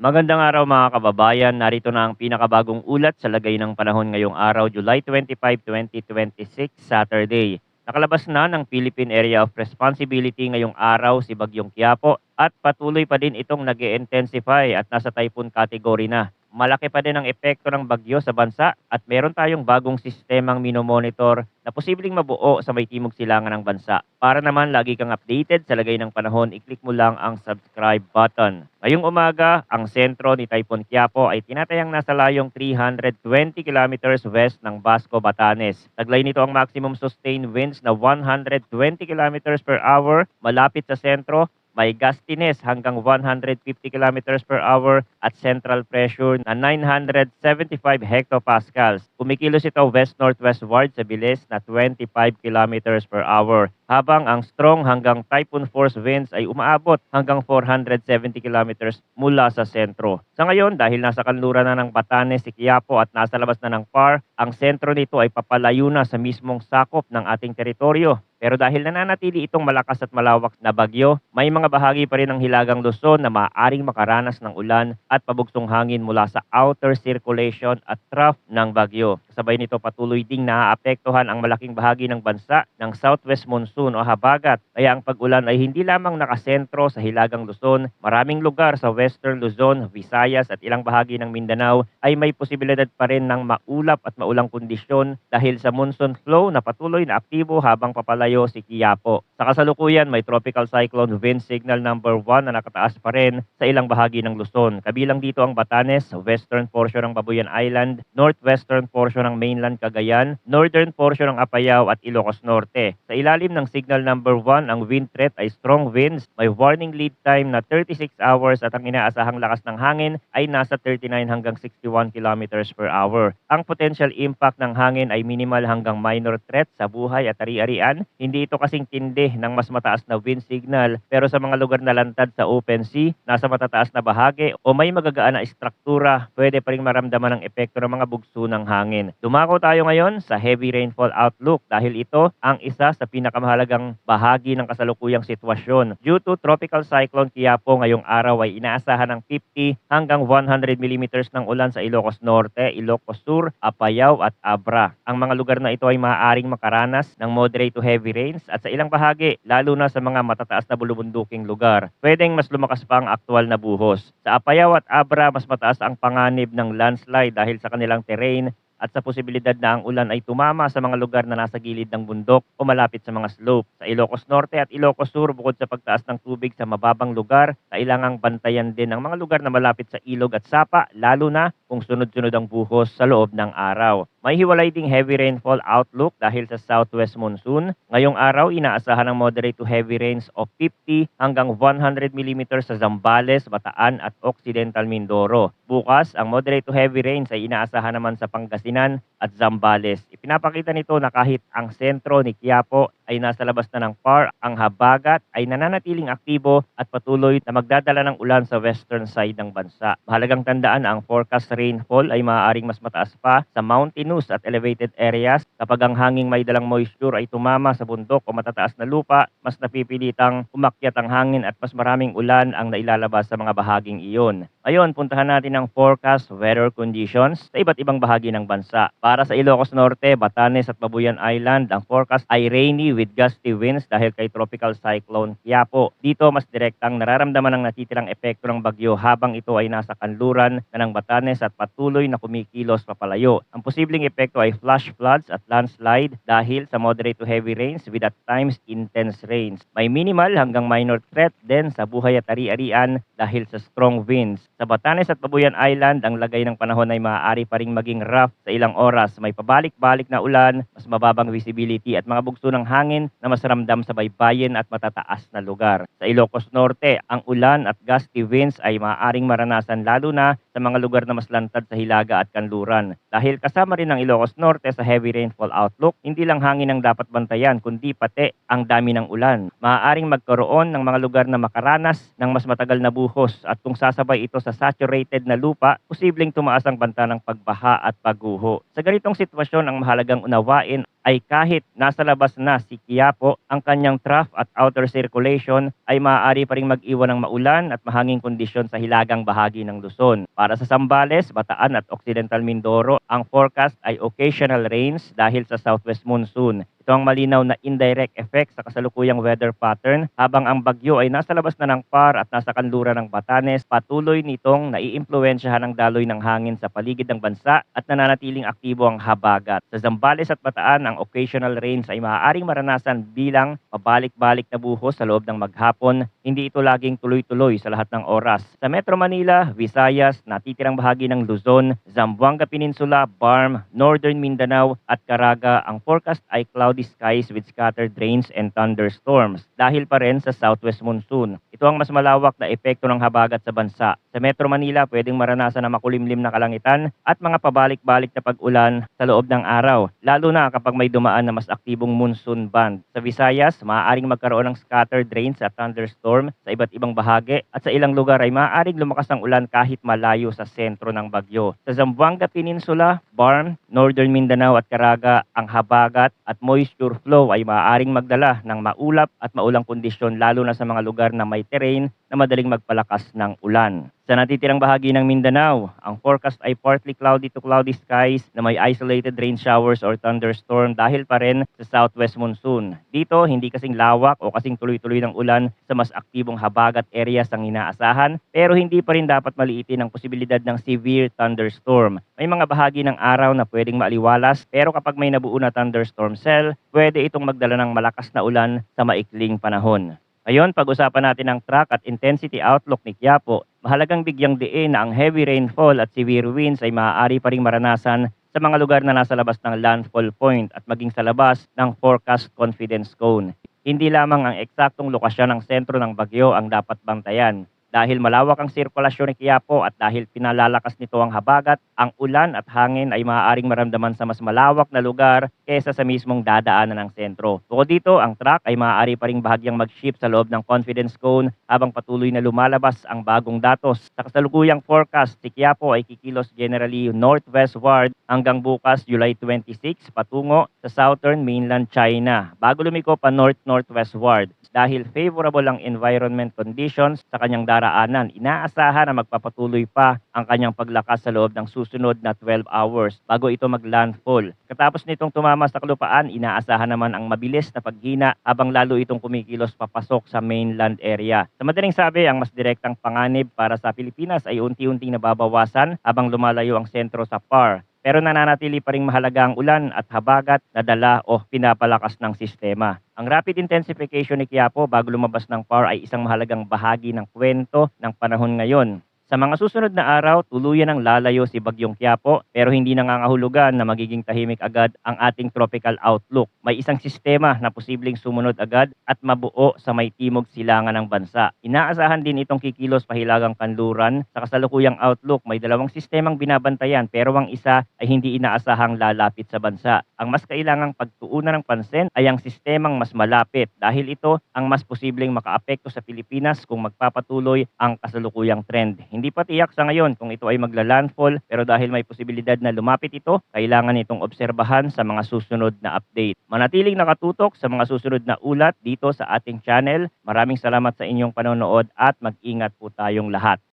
Magandang araw mga kababayan. Narito na ang pinakabagong ulat sa lagay ng panahon ngayong araw, July 25, 2026, Saturday. Nakalabas na ng Philippine Area of Responsibility ngayong araw si Bagyong Quiapo at patuloy pa din itong nag intensify at nasa typhoon category na. Malaki pa din ang epekto ng bagyo sa bansa at meron tayong bagong sistemang minomonitor na posibleng mabuo sa may timog silangan ng bansa. Para naman lagi kang updated sa lagay ng panahon, i-click mo lang ang subscribe button. Ngayong umaga, ang sentro ni Typhoon Quiapo ay tinatayang nasa layong 320 kilometers west ng Basco, Batanes. Taglay nito ang maximum sustained winds na 120 kilometers per hour malapit sa sentro. May gustiness hanggang 150 kilometers per hour at central pressure na 975 hectopascals. Kumikilos ito west-northwestward sa bilis na 25 kilometers per hour, habang ang strong hanggang typhoon force winds ay umaabot hanggang 470 kilometers mula sa sentro. Sa ngayon, dahil nasa kanluran na ng Batanes si Quiapo at nasa labas na ng PAR, ang sentro nito ay papalayo na sa mismong sakop ng ating teritoryo. Pero dahil nananatili itong malakas at malawak na bagyo, may mga bahagi pa rin ng Hilagang Luzon na maaaring makaranas ng ulan at pabugsong hangin mula sa outer circulation at trough ng bagyo. Kasabay nito patuloy ding naaapektuhan ang malaking bahagi ng bansa ng southwest monsoon o habagat. Kaya ang pag-ulan ay hindi lamang nakasentro sa Hilagang Luzon, maraming lugar sa western Luzon, Visayas at ilang bahagi ng Mindanao ay may posibilidad pa rin ng maulap at maulang kondisyon dahil sa monsoon flow na patuloy na aktibo habang papalayo si Quiapo. Sa kasalukuyan, may tropical cyclone wind signal number 1 na nakataas pa rin sa ilang bahagi ng Luzon. Kabilang dito ang Batanes, western portion ng Babuyan Island, northwestern portion ng mainland Cagayan, northern portion ng Apayao at Ilocos Norte. Sa ilalim ng signal number 1, ang wind threat ay strong winds. May warning lead time na 36 hours at ang inaasahang lakas ng hangin ay nasa 39 hanggang 61 kilometers per hour. Ang potential impact ng hangin ay minimal hanggang minor threat sa buhay at ari-arian. Hindi ito kasing tindi ng mas mataas na wind signal, pero sa mga lugar na lantad sa open sea, nasa matataas na bahagi o may magagaan na istruktura, pwede pa rin maramdaman ang epekto ng mga bugso ng hangin. Dumako tayo ngayon sa heavy rainfall outlook dahil ito ang isa sa pinakamahalagang bahagi ng kasalukuyang sitwasyon. Due to tropical cyclone Quiapo, ngayong araw ay inaasahan ng 50 hanggang 100 millimeters ng ulan sa Ilocos Norte, Ilocos Sur, Apayao at Abra. Ang mga lugar na ito ay maaaring makaranas ng moderate to heavy rains at sa ilang bahagi, lalo na sa mga matataas na bulubunduking lugar, pwedeng mas lumakas pa ang aktwal na buhos. Sa Apayao at Abra, mas mataas ang panganib ng landslide dahil sa kanilang terrain at sa posibilidad na ang ulan ay tumama sa mga lugar na nasa gilid ng bundok o malapit sa mga slope. Sa Ilocos Norte at Ilocos Sur, bukod sa pagtaas ng tubig sa mababang lugar, kailangang bantayan din ang mga lugar na malapit sa ilog at sapa, lalo na kung sunod-sunod ang buhos sa loob ng araw. May hiwalay ding heavy rainfall outlook dahil sa southwest monsoon. Ngayong araw, inaasahan ng moderate to heavy rains of 50 hanggang 100 millimeters sa Zambales, Bataan at Occidental Mindoro. Bukas, ang moderate to heavy rains ay inaasahan naman sa Pangasinan at Zambales. Ipinapakita nito na kahit ang sentro ni Quiapo ay nasa labas na ng PAR, ang habagat ay nananatiling aktibo at patuloy na magdadala ng ulan sa western side ng bansa. Mahalagang tandaan na ang forecast rainfall ay maaaring mas mataas pa sa mountainous at elevated areas. Kapag ang hanging may dalang moisture ay tumama sa bundok o matataas na lupa, mas napipilitang umakyat ang hangin at mas maraming ulan ang nailalabas sa mga bahaging iyon. Ngayon, puntahan natin ang forecast weather conditions sa iba't ibang bahagi ng bansa. Para sa Ilocos Norte, Batanes at Babuyan Island, ang forecast ay rainy with gusty winds dahil kay tropical cyclone Quiapo. Dito mas direktang nararamdaman ang natitirang epekto ng bagyo habang ito ay nasa kanluran na ng Batanes at patuloy na kumikilos papalayo. Ang posibleng epekto ay flash floods at landslide dahil sa moderate to heavy rains with at times intense rains. May minimal hanggang minor threat din sa buhay at ari-arian dahil sa strong winds. Sa Batanes at Babuyan Island, ang lagay ng panahon ay maaari pa ring maging rough sa ilang oras. May pabalik-balik na ulan, mas mababang visibility at mga bugso ng hangin na mas ramdam sa baybayin at matataas na lugar. Sa Ilocos Norte, ang ulan at gusty winds ay maaaring maranasan lalo na sa mga lugar na mas lantad sa Hilaga at Kanluran. Dahil kasama rin ang Ilocos Norte sa heavy rainfall outlook, hindi lang hangin ang dapat bantayan kundi pati ang dami ng ulan. Maaaring magkaroon ng mga lugar na makaranas ng mas matagal na buhos at kung sasabay ito sa saturated na lupa, posibleng tumaas ang banta ng pagbaha at pagguho. Sa ganitong sitwasyon, ang mahalagang unawain ay kahit nasa labas na si Quiapo, ang kanyang trough at outer circulation ay maaari pa ring mag-iwan ng maulan at mahanging kondisyon sa hilagang bahagi ng Luzon. Para sa Zambales, Bataan at Occidental Mindoro, ang forecast ay occasional rains dahil sa southwest monsoon. Ito ang malinaw na indirect effect sa kasalukuyang weather pattern habang ang bagyo ay nasa labas na ng PAR at nasa kanluran ng Batanes, patuloy nitong naiimpluwensyahan ng daloy ng hangin sa paligid ng bansa at nananatiling aktibo ang habagat. Sa Zambales at Bataan, ang occasional rains ay maaaring maranasan bilang pabalik-balik na buhos sa loob ng maghapon, hindi ito laging tuloy-tuloy sa lahat ng oras. Sa Metro Manila, Visayas, natitirang bahagi ng Luzon, Zamboanga Peninsula, Barm, Northern Mindanao at Caraga, ang forecast ay cloudy skies with scattered rains and thunderstorms dahil pa rin sa southwest monsoon. Ito ang mas malawak na epekto ng habagat sa bansa. Sa Metro Manila, pwedeng maranasan ng makulimlim na kalangitan at mga pabalik-balik na pag-ulan sa loob ng araw, lalo na kapag may dumaan na mas aktibong monsoon band. Sa Visayas, maaaring magkaroon ng scattered rains at thunderstorm sa iba't ibang bahagi at sa ilang lugar ay maaaring lumakas ang ulan kahit malayo sa sentro ng bagyo. Sa Zamboanga Peninsula, Barm, Northern Mindanao at Caraga, ang habagat at moisture flow ay maaaring magdala ng maulap at maulang kondisyon lalo na sa mga lugar na may terrain na madaling magpalakas ng ulan. Sa natitirang bahagi ng Mindanao, ang forecast ay partly cloudy to cloudy skies na may isolated rain showers or thunderstorm dahil pa rin sa southwest monsoon. Dito, hindi kasing lawak o kasing tuloy-tuloy ng ulan sa mas aktibong habagat areas ang inaasahan, pero hindi pa rin dapat maliitin ang posibilidad ng severe thunderstorm. May mga bahagi ng araw na pwedeng maaliwalas, pero kapag may nabuo na thunderstorm cell, pwede itong magdala ng malakas na ulan sa maikling panahon. Ngayon, pag-usapan natin ang track at intensity outlook ni Quiapo. Mahalagang bigyang diin na ang heavy rainfall at severe winds ay maaari pa ring maranasan sa mga lugar na nasa labas ng landfall point at maging sa labas ng forecast confidence cone. Hindi lamang ang eksaktong lokasyon ng sentro ng bagyo ang dapat bantayan. Dahil malawak ang sirkulasyon ni Quiapo at dahil pinalalakas nito ang habagat, ang ulan at hangin ay maaaring maramdaman sa mas malawak na lugar kaysa sa mismong dadaanan ng sentro. Bukod dito, ang track ay maaari pa ring bahagyang mag-shift sa loob ng confidence cone habang patuloy na lumalabas ang bagong datos. Sa kasalukuyang forecast, si Quiapo ay kikilos generally northwestward hanggang bukas July 26 patungo sa southern mainland China bago lumiko pa north-northwestward. Dahil favorable ang environment conditions sa kanyang daraanan, inaasahan na magpapatuloy pa ang kanyang paglakas sa loob ng susunod na 12 hours bago ito maglandfall. Katapos nitong tumama sa kalupaan, inaasahan naman ang mabilis na paghina habang lalo itong kumikilos papasok sa mainland area. Sa madaling sabi, ang mas direktang panganib para sa Pilipinas ay unti-unting nababawasan habang lumalayo ang sentro sa PAR. Pero nananatili pa ring mahalaga ang ulan at habagat na dala o pinapalakas ng sistema. Ang rapid intensification ni Quiapo bago lumabas ng PAR ay isang mahalagang bahagi ng kwento ng panahon ngayon. Sa mga susunod na araw, tuluyan ang lalayo si Bagyong Quiapo pero hindi nangangahulugan na magiging tahimik agad ang ating tropical outlook. May isang sistema na posibleng sumunod agad at mabuo sa may timog silangan ng bansa. Inaasahan din itong kikilos pahilagang kanluran. Sa kasalukuyang outlook, may dalawang sistemang binabantayan pero ang isa ay hindi inaasahang lalapit sa bansa. Ang mas kailangang pagtuunan ng pansin ay ang sistemang mas malapit dahil ito ang mas posibleng makaapekto sa Pilipinas kung magpapatuloy ang kasalukuyang trend. Hindi pa tiyak sa ngayon kung ito ay magla-landfall pero dahil may posibilidad na lumapit ito, kailangan itong obserbahan sa mga susunod na update. Manatiling nakatutok sa mga susunod na ulat dito sa ating channel. Maraming salamat sa inyong panonood at mag-ingat po tayong lahat.